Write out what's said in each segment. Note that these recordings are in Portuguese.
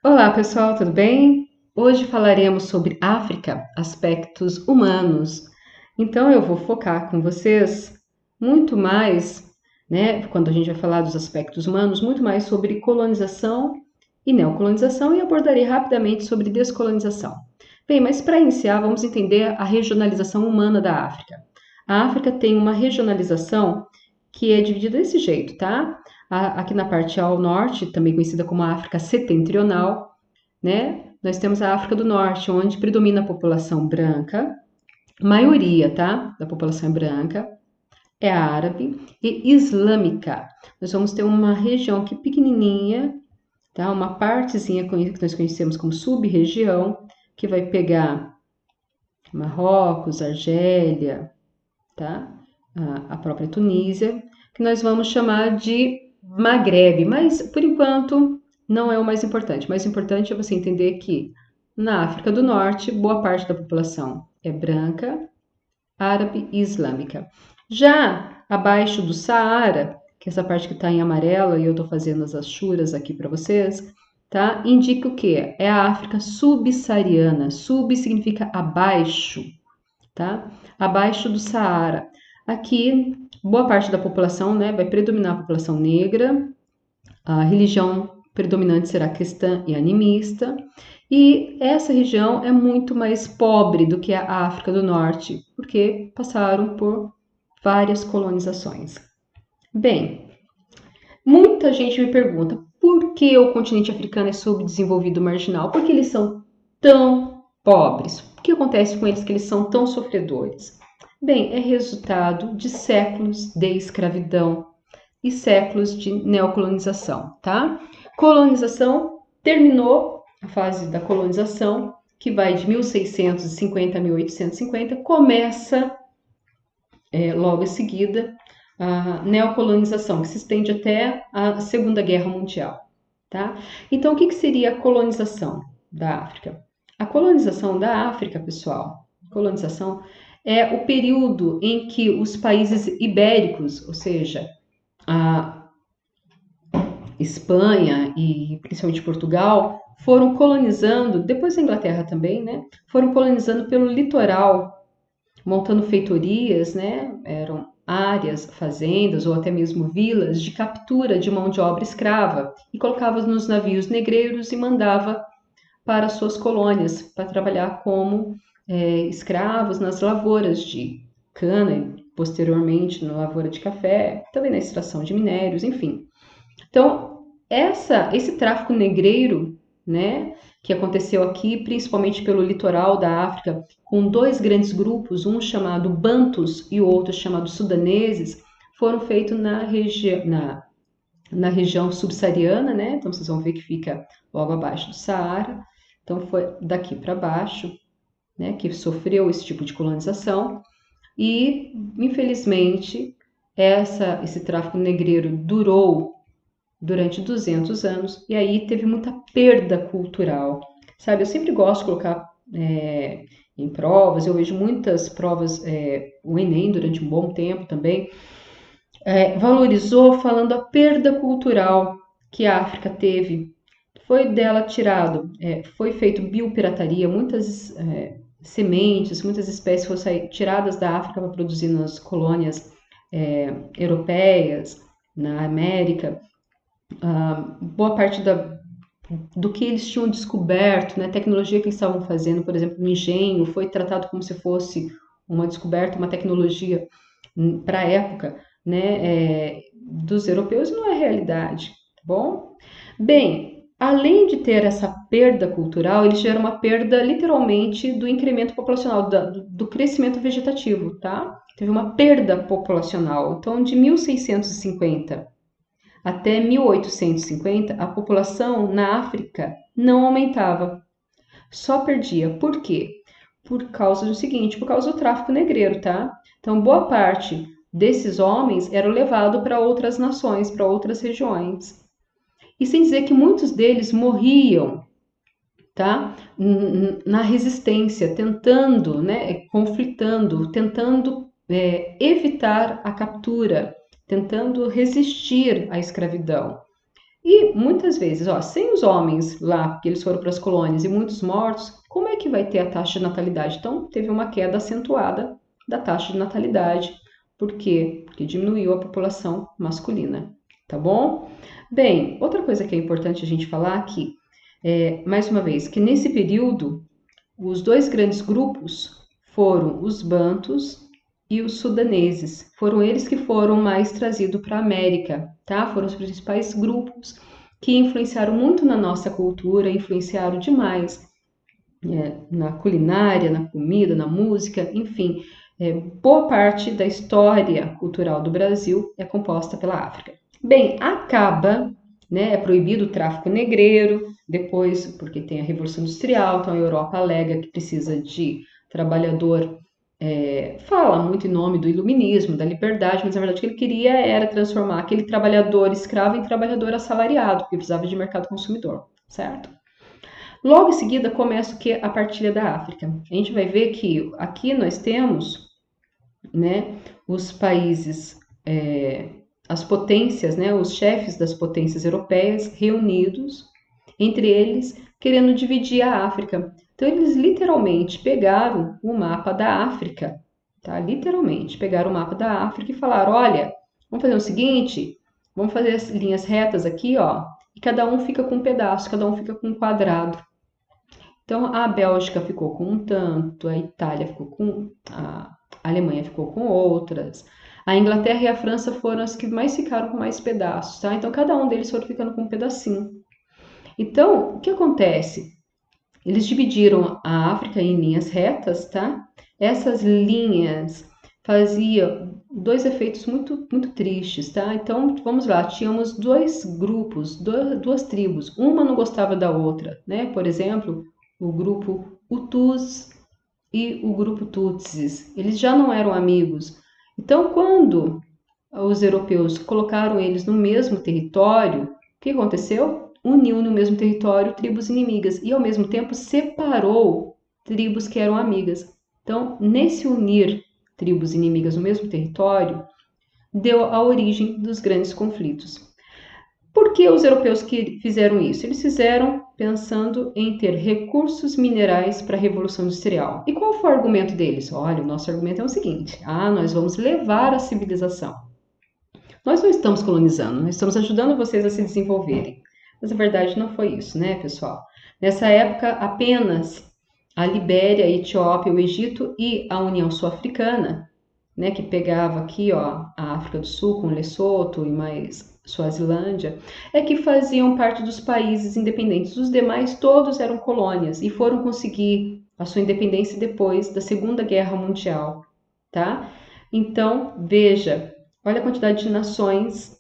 Olá, pessoal, tudo bem? Hoje falaremos sobre África, aspectos humanos. Então, eu vou focar com vocês muito mais, né, quando a gente vai falar dos aspectos humanos, muito mais sobre colonização e neocolonização e abordarei rapidamente sobre descolonização. Bem, mas para iniciar, vamos entender a regionalização humana da África. A África tem uma regionalização que é dividida desse jeito, tá? Aqui na parte ao norte, também conhecida como a África Setentrional, né? Nós temos a África do Norte, onde predomina a população branca, maioria, tá? Da população é branca, é árabe e islâmica. Nós vamos ter uma região aqui pequenininha, tá? Uma partezinha que nós conhecemos como sub-região, que vai pegar Marrocos, Argélia, tá? A própria Tunísia, que nós vamos chamar de Maghreb, mas por enquanto não é o mais importante. O mais importante é você entender que na África do Norte, boa parte da população é branca, árabe e islâmica. Já abaixo do Saara, que é essa parte que está em amarelo, e eu estou fazendo as achuras aqui para vocês, tá? Indica o que? É a África subsaariana. Sub significa abaixo, tá? Abaixo do Saara. Aqui, boa parte da população, né, vai predominar a população negra, a religião predominante será cristã e animista, e essa região é muito mais pobre do que a África do Norte, porque passaram por várias colonizações. Bem, muita gente me pergunta por que o continente africano é subdesenvolvido marginal? Por que eles são tão pobres? O que acontece com eles que eles são tão sofredores? Bem, é resultado de séculos de escravidão e séculos de neocolonização, tá? Colonização terminou a fase da colonização, que vai de 1650 a 1850, começa logo em seguida a neocolonização, que se estende até a Segunda Guerra Mundial, tá? Então, o que seria a colonização da África? A colonização da África, pessoal, colonização é o período em que os países ibéricos, ou seja, a Espanha e principalmente Portugal, foram colonizando, depois a Inglaterra também, né? Foram colonizando pelo litoral, montando feitorias, né? Eram áreas, fazendas ou até mesmo vilas de captura de mão de obra escrava e colocava nos navios negreiros e mandava para suas colônias para trabalhar como escravos nas lavouras de cana e posteriormente na lavoura de café, também na extração de minérios, enfim. Então, esse tráfico negreiro, né, que aconteceu aqui, principalmente pelo litoral da África, com dois grandes grupos, um chamado Bantus e o outro chamado Sudaneses, foram feitos na região subsaariana, né? Então, vocês vão ver que fica logo abaixo do Saara. Então, foi daqui para baixo, né, que sofreu esse tipo de colonização. E, infelizmente, esse tráfico negreiro durou durante 200 anos, e aí teve muita perda cultural, sabe? Eu sempre gosto de colocar em provas, eu vejo muitas provas, o Enem durante um bom tempo também, valorizou falando a perda cultural que a África teve. Foi dela tirado, foi feito biopirataria, muitas sementes, muitas espécies foram tiradas da África para produzir nas colônias europeias, na América. Boa parte do que eles tinham descoberto, né, tecnologia que eles estavam fazendo, por exemplo, o engenho, foi tratado como se fosse uma descoberta, uma tecnologia para a época, né, dos europeus, não é realidade, tá bom? Bem, além de ter essa perda cultural, eles tiveram uma perda literalmente do incremento populacional, do crescimento vegetativo, tá? Teve uma perda populacional. Então, de 1650 até 1850, a população na África não aumentava, só perdia. Por quê? Por causa do seguinte, por causa do tráfico negreiro, tá? Então, boa parte desses homens eram levados para outras nações, para outras regiões. E sem dizer que muitos deles morriam, tá? Na resistência, tentando, né, conflitando, tentando evitar a captura, tentando resistir à escravidão. E muitas vezes, ó, sem os homens lá, porque eles foram para as colônias e muitos mortos, como é que vai ter a taxa de natalidade? Então, teve uma queda acentuada da taxa de natalidade. Por quê? Porque diminuiu a população masculina, tá bom? Bem, outra coisa que é importante a gente falar aqui, mais uma vez, que nesse período, os dois grandes grupos foram os bantus e os sudaneses. Foram eles que foram mais trazidos para a América, tá? Foram os principais grupos que influenciaram muito na nossa cultura, influenciaram demais na culinária, na comida, na música, enfim. Boa parte da história cultural do Brasil é composta pela África. Bem, acaba, né, é proibido o tráfico negreiro, depois, porque tem a Revolução Industrial, então a Europa alega que precisa de trabalhador, fala muito em nome do iluminismo, da liberdade, mas na verdade o que ele queria era transformar aquele trabalhador escravo em trabalhador assalariado, porque precisava de mercado consumidor, certo? Logo em seguida começa o que? A partilha da África. A gente vai ver que aqui nós temos, né, os países, as potências, né, os chefes das potências europeias reunidos, entre eles, querendo dividir a África. Então, eles literalmente pegaram o mapa da África, tá? Literalmente, pegaram o mapa da África e falaram, olha, vamos fazer o seguinte, vamos fazer as linhas retas aqui, ó, e cada um fica com um pedaço, cada um fica com um quadrado. Então, a Bélgica ficou com um tanto, a Itália ficou com... A Alemanha ficou com outras. A Inglaterra e a França foram as que mais ficaram com mais pedaços, tá? Então, cada um deles foram ficando com um pedacinho. Então, o que acontece? Eles dividiram a África em linhas retas, tá? Essas linhas faziam dois efeitos muito, muito tristes, tá? Então, vamos lá, tínhamos dois grupos, duas tribos, uma não gostava da outra, né? Por exemplo, o grupo Hutus e o grupo Tutsis. Eles já não eram amigos. Então, quando os europeus colocaram eles no mesmo território, o que aconteceu? Uniu no mesmo território tribos inimigas e, ao mesmo tempo, separou tribos que eram amigas. Então, nesse unir tribos inimigas no mesmo território, deu a origem dos grandes conflitos. Por que os europeus que fizeram isso? Eles fizeram pensando em ter recursos minerais para a Revolução Industrial. E qual foi o argumento deles? Olha, o nosso argumento é o seguinte: nós vamos levar a civilização. Nós não estamos colonizando, nós estamos ajudando vocês a se desenvolverem. Mas a verdade não foi isso, né, pessoal? Nessa época, apenas a Libéria, a Etiópia, o Egito e a União Sul-Africana, né, que pegava aqui, ó, a África do Sul com Lesoto e mais Suazilândia, é que faziam parte dos países independentes. Os demais todos eram colônias e foram conseguir a sua independência depois da Segunda Guerra Mundial, tá? Então, veja, olha a quantidade de nações,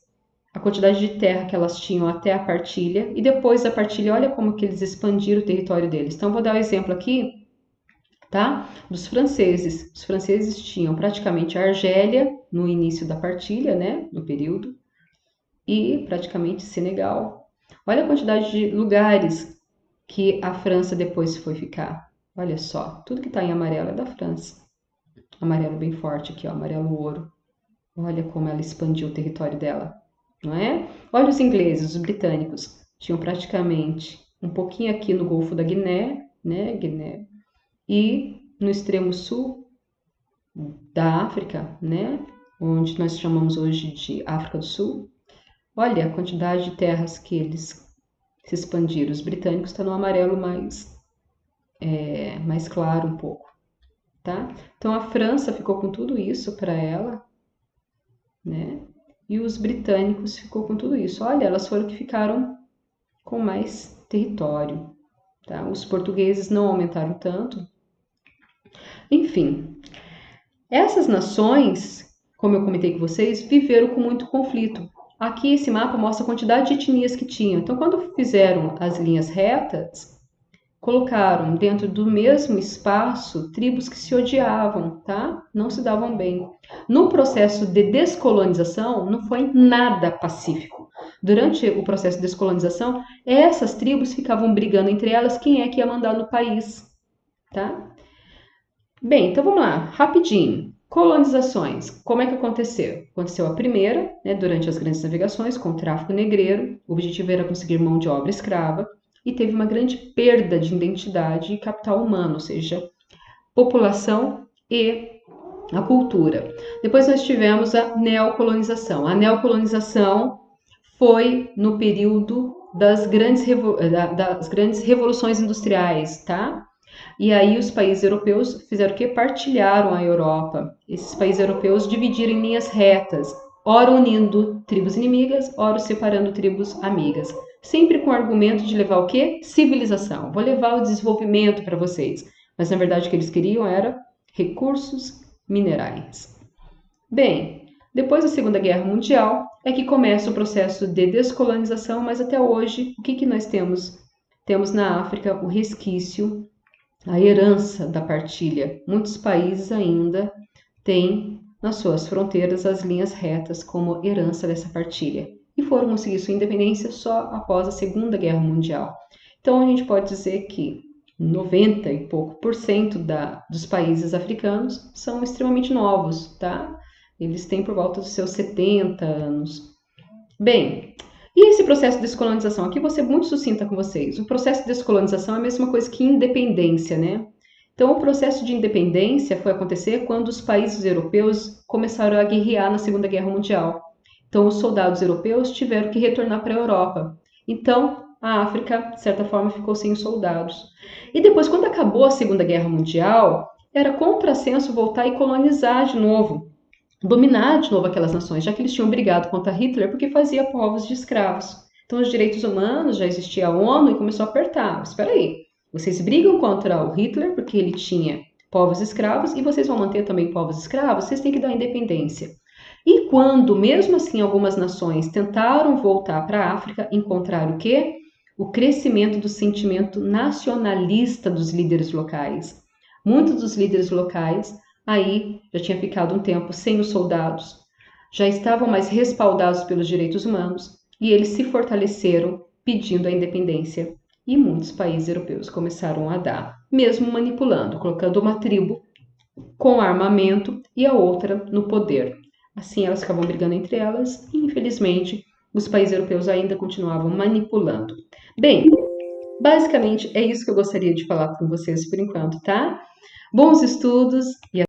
a quantidade de terra que elas tinham até a partilha, e depois da partilha, olha como que eles expandiram o território deles. Então, vou dar um exemplo aqui, tá? Dos franceses. Os franceses tinham praticamente a Argélia no início da partilha, né? No período, e praticamente Senegal. Olha a quantidade de lugares que a França depois foi ficar. Olha só, tudo que está em amarelo é da França. Amarelo bem forte aqui, ó, amarelo ouro. Olha como ela expandiu o território dela, não é? Olha os ingleses, os britânicos, tinham praticamente um pouquinho aqui no Golfo da Guiné, né? Guiné, e no extremo sul da África, né? Onde nós chamamos hoje de África do Sul. Olha a quantidade de terras que eles se expandiram. Os britânicos estão no amarelo mais claro um pouco, tá? Então a França ficou com tudo isso para ela, né? E os britânicos ficou com tudo isso. Olha, elas foram que ficaram com mais território, tá? Os portugueses não aumentaram tanto. Enfim, essas nações, como eu comentei com vocês, viveram com muito conflito. Aqui esse mapa mostra a quantidade de etnias que tinham. Então, quando fizeram as linhas retas, colocaram dentro do mesmo espaço tribos que se odiavam, tá? Não se davam bem. No processo de descolonização, não foi nada pacífico. Durante o processo de descolonização, essas tribos ficavam brigando entre elas quem é que ia mandar no país, tá? Bem, então vamos lá, rapidinho. Colonizações, como é que aconteceu? Aconteceu a primeira, né, durante as grandes navegações, com o tráfico negreiro, o objetivo era conseguir mão de obra escrava, e teve uma grande perda de identidade e capital humano, ou seja, população e a cultura. Depois nós tivemos a neocolonização. A neocolonização foi no período das grandes revoluções industriais, tá? E aí os países europeus fizeram o quê? Partilharam a Europa. Esses países europeus dividiram em linhas retas, ora unindo tribos inimigas, ora separando tribos amigas. Sempre com o argumento de levar o quê? Civilização. Vou levar o desenvolvimento para vocês. Mas na verdade o que eles queriam era recursos minerais. Bem, depois da Segunda Guerra Mundial é que começa o processo de descolonização, mas até hoje o que nós temos? Temos na África o resquício, a herança da partilha. Muitos países ainda têm nas suas fronteiras as linhas retas como herança dessa partilha e foram conseguir sua independência só após a Segunda Guerra Mundial. Então a gente pode dizer que 90 e pouco por cento dos países africanos são extremamente novos, tá? Eles têm por volta dos seus 70 anos. Bem, e esse processo de descolonização? Aqui vou ser muito sucinta com vocês. O processo de descolonização é a mesma coisa que independência, né? Então, o processo de independência foi acontecer quando os países europeus começaram a guerrear na Segunda Guerra Mundial. Então, os soldados europeus tiveram que retornar para a Europa. Então, a África, de certa forma, ficou sem os soldados. E depois, quando acabou a Segunda Guerra Mundial, era contrassenso voltar e colonizar de novo, dominar de novo aquelas nações, já que eles tinham brigado contra Hitler porque fazia povos de escravos. Então, os direitos humanos, já existia a ONU e começou a apertar. Mas espera aí, vocês brigam contra o Hitler porque ele tinha povos escravos e vocês vão manter também povos escravos? Vocês têm que dar independência. E quando, mesmo assim, algumas nações tentaram voltar para a África, encontraram o quê? O crescimento do sentimento nacionalista dos líderes locais. Muitos dos líderes locais aí já tinha ficado um tempo sem os soldados, já estavam mais respaldados pelos direitos humanos e eles se fortaleceram pedindo a independência. E muitos países europeus começaram a dar, mesmo manipulando, colocando uma tribo com armamento e a outra no poder. Assim elas ficavam brigando entre elas e, infelizmente, os países europeus ainda continuavam manipulando. Bem, basicamente é isso que eu gostaria de falar com vocês por enquanto, tá? Bons estudos e